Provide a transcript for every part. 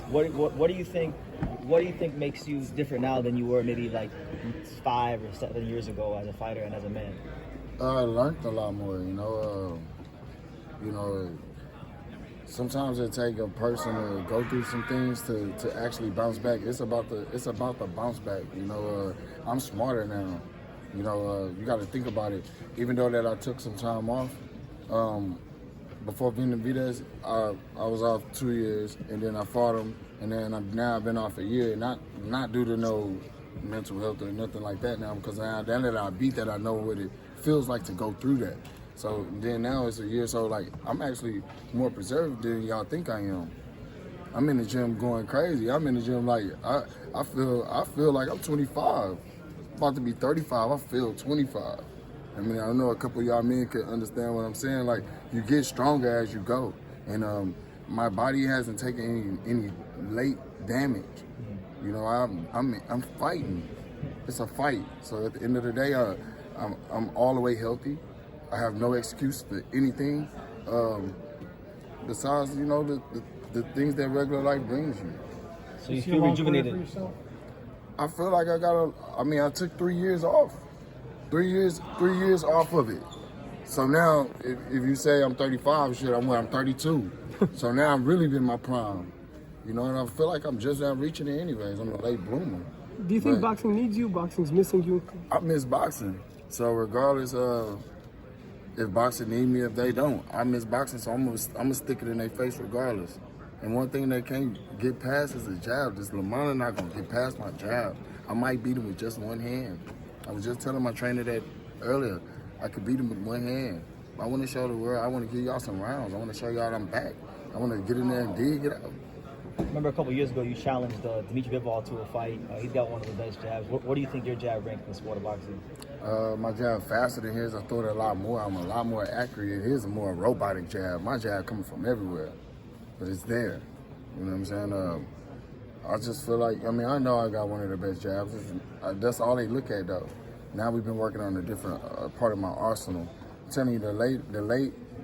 What do you think? What do you think makes you different now than you were maybe like 5 or 7 years ago as a fighter and as a man? I learned a lot more. You know, sometimes it takes a person to go through some things to actually bounce back. It's about the bounce back. I'm smarter now. You got to think about it. Even though that I took some time off, before Benavidez, I was off 2 years, and then I fought him, and then I've been off a year, not due to no mental health or nothing like that now, because now that I beat that, I know what it feels like to go through that. So then now it's a year, so like I'm actually more preserved than y'all think I am. I'm in the gym going crazy. I'm in the gym like I feel like I'm 25, about to be 35. I feel 25. I mean, I know a couple of y'all men could understand what I'm saying. Like, you get stronger as you go, and my body hasn't taken any late damage. I'm fighting. It's a fight. So at the end of the day, I'm all the way healthy. I have no excuse for anything besides, the things that regular life brings you. So you feel rejuvenated? I feel like I took 3 years off. 3 years off of it. So now, if you say I'm 35, I'm 32. So now I'm really in my prime. And I feel like I'm just now reaching it anyways. I'm a late bloomer. Do you think boxing needs you? Boxing's missing you? I miss boxing. So regardless of if boxing need me, if they don't, I miss boxing. So I'm gonna stick it in their face regardless. And one thing they can't get past is a jab. This Lamont not gonna get past my jab. I might beat him with just one hand. I was just telling my trainer that earlier. I could beat him with one hand. I want to show the world. I want to give y'all some rounds. I want to show y'all I'm back. I want to get in there and dig it out. Remember a couple years ago you challenged Dimitri Bivol to a fight. He's got one of the best jabs. What do you think your jab ranked in the sport of boxing? My jab faster than his. I throw it a lot more. I'm a lot more accurate. His is a more robotic jab. My jab coming from everywhere, but it's there. You know what I'm saying? I just feel like, I know I got one of the best jabs. That's all they look at, though. Now we've been working on a different part of my arsenal. I'm telling you, the late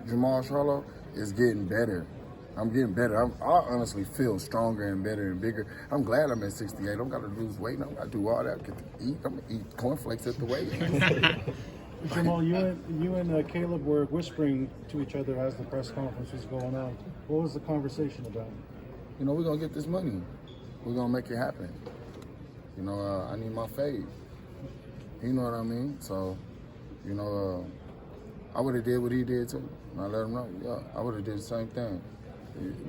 Jermall Charlo is getting better. I'm getting better. I honestly feel stronger and better and bigger. I'm glad I'm at 68. I don't got to lose weight. I don't got to do all that. I get to eat. I'm going to eat cornflakes at the weight. Jermall, you and Caleb were whispering to each other as the press conference was going on. What was the conversation about? We're going to get this money. We're going to make it happen. I need my fade. You know what I mean? So, I would have did what he did too. And I let him know, I would have did the same thing.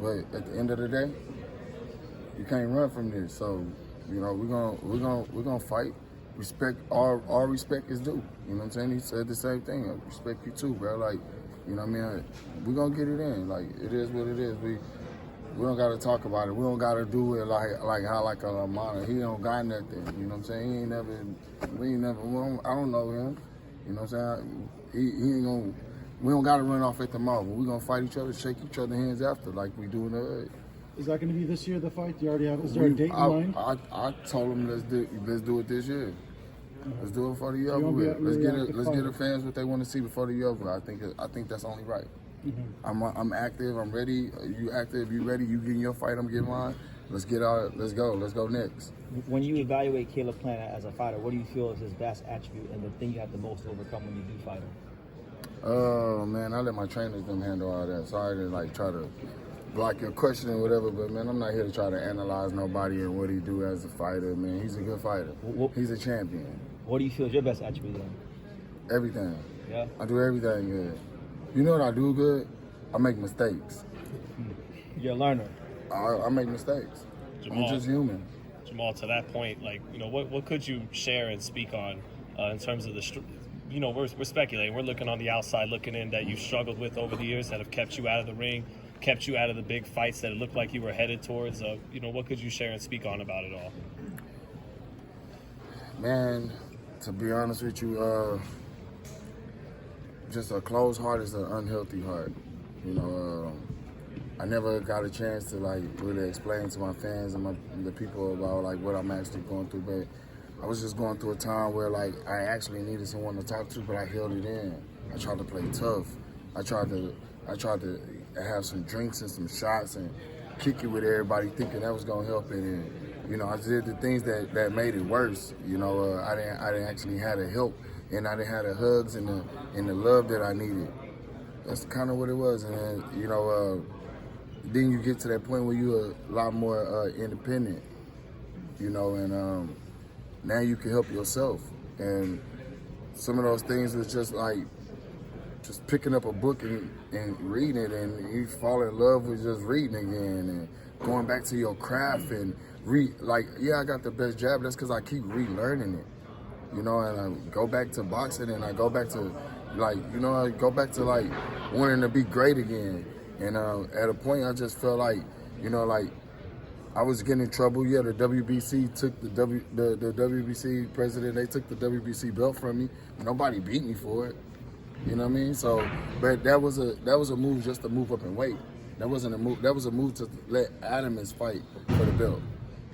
But at the end of the day, you can't run from this. So, we're gonna fight. Respect, all respect is due. You know what I'm saying? He said the same thing. I respect you too, bro. Like, we're gonna get it in. Like, it is what it is. We don't gotta talk about it. We don't gotta do it like a Lamont. He don't got nothing. You know what I'm saying? I don't know him. You know what I'm saying? He ain't gonna. We don't gotta run off at the mouth. We're gonna fight each other, shake each other's hands after, like we do in the hood. Is that gonna be this year, the fight? Do you already have? Is there a date in mind? I told him let's do it this year. Let's do it before the year over. Let's get the fans what they want to see before the year over. I think that's only right. Mm-hmm. I'm active. I'm ready. You active? You ready? You getting your fight? I'm getting mine. Let's go. Let's go next. When you evaluate Caleb Plant as a fighter, what do you feel is his best attribute and the thing you have the most to overcome when you do fight him? Oh man, I let my trainers them handle all that. Sorry to try to block your question or whatever, but man, I'm not here to try to analyze nobody and what he do as a fighter. Man, he's a good fighter. He's a champion. What do you feel is your best attribute then? Everything. Yeah. I do everything good. You know what I do good? I make mistakes. You're a learner. I make mistakes. Jermall, I'm just human. Jermall, to that point, what could you share and speak on in terms of we're speculating. We're looking on the outside, looking in that you've struggled with over the years that have kept you out of the ring, kept you out of the big fights that it looked like you were headed towards. What could you share and speak on about it all? Man, to be honest with you, just a closed heart is an unhealthy heart. I never got a chance to really explain to my fans and the people about what I'm actually going through, but I was just going through a time where I actually needed someone to talk to, but I held it in. I tried to play tough. I tried to have some drinks and some shots, and kick it with everybody, thinking that was gonna help it. And you know, I did the things that made it worse. You know, I didn't actually have the help, and I didn't have the hugs and the love that I needed. That's kind of what it was. And then, you know, then you get to that point where you're a lot more independent. You know, and now you can help yourself. And some of those things was just like just picking up a book and reading it, and you fall in love with just reading again and going back to your craft and like, yeah, I got the best jab. That's because I keep relearning it, you know. And I go back to boxing, and I go back to like, you know, I go back to like wanting to be great again. And at a point, I just felt like, you know, like I was getting in trouble. Yeah, the WBC took the WBC president. They took the WBC belt from me. Nobody beat me for it. You know what I mean? So, but that was a move just to move up in weight. That wasn't a move. That was a move to let Adams fight for the belt.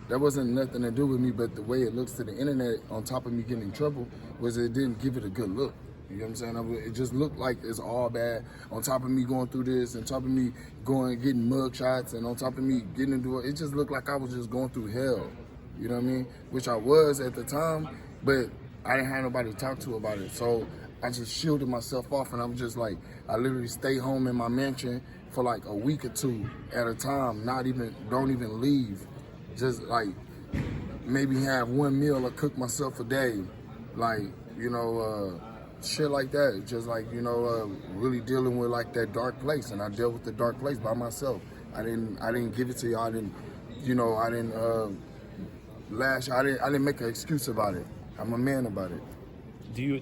That wasn't nothing to do with me, but the way it looks to the internet, on top of me getting in trouble, was it didn't give it a good look. You know what I'm saying? It just looked like it's all bad. On top of me going through this, on top of me getting mug shots, and on top of me getting into it, it just looked like I was just going through hell. You know what I mean? Which I was at the time, but I didn't have nobody to talk to about it. So I just shielded myself off, and I'm just like, I literally stay home in my mansion for like a week or two at a time, don't even leave. Just like maybe have one meal or cook myself a day. Like, you know, shit like that. Just like, you know, really dealing with like that dark place. And I dealt with the dark place by myself. I didn't give it to y'all. I didn't lash. I didn't make an excuse about it. I'm a man about it.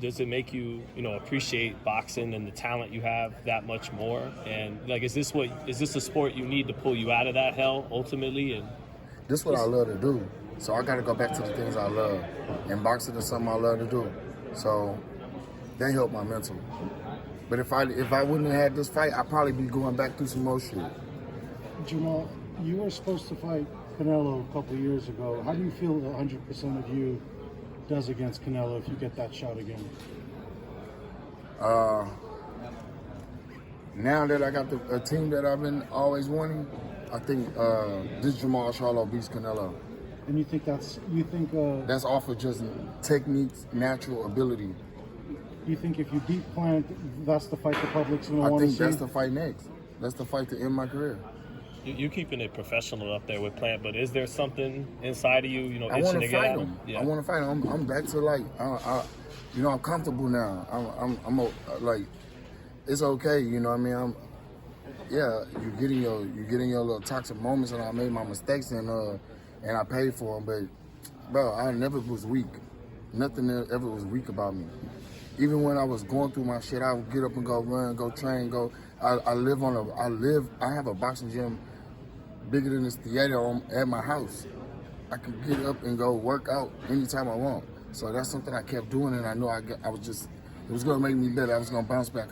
Does it make you, you know, appreciate boxing and the talent you have that much more? And like, is this a sport you need to pull you out of that hell ultimately? And this is what I love to do. So I got to go back to the things I love. And boxing is something I love to do. So that helped my mental. But if I wouldn't have had this fight, I'd probably be going back through some more shit. Jermall, you were supposed to fight Canelo a couple of years ago. How do you feel 100% of you does against Canelo if you get that shot again? Now that I got a team that I've been always wanting, I think this Jermall Charlo beats Canelo. And you think that's off of just techniques, natural ability. You think if you beat Plant, that's the fight the public's going to want to see? I think that's the fight next. That's the fight to end my career. You're keeping it professional up there with Plant, but is there something inside of you, you know, I want itching to to get fight at him. Yeah. I want to fight him. I'm back to like, you know, I'm comfortable now. I'm like, it's okay. You know what I mean? You're getting your little toxic moments, and I made my mistakes, and I paid for them. But bro, I never was weak. Nothing ever was weak about me. Even when I was going through my shit, I would get up and go run, go train, go. I have a boxing gym bigger than this theater at my house. I could get up and go work out anytime I want. So that's something I kept doing, and I know it was gonna make me better. I was gonna bounce back.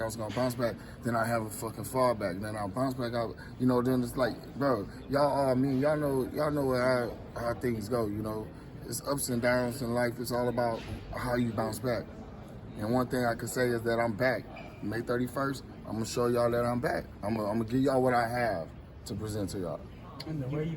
Then I have a fucking fall back. Then I'll bounce back out. You know, then it's like, bro, y'all all mean. Y'all know how things go. You know, it's ups and downs in life. It's all about how you bounce back. And one thing I can say is that I'm back. May 31st, I'm gonna show y'all that I'm back. I'm gonna give y'all what I have to present to y'all. And the way you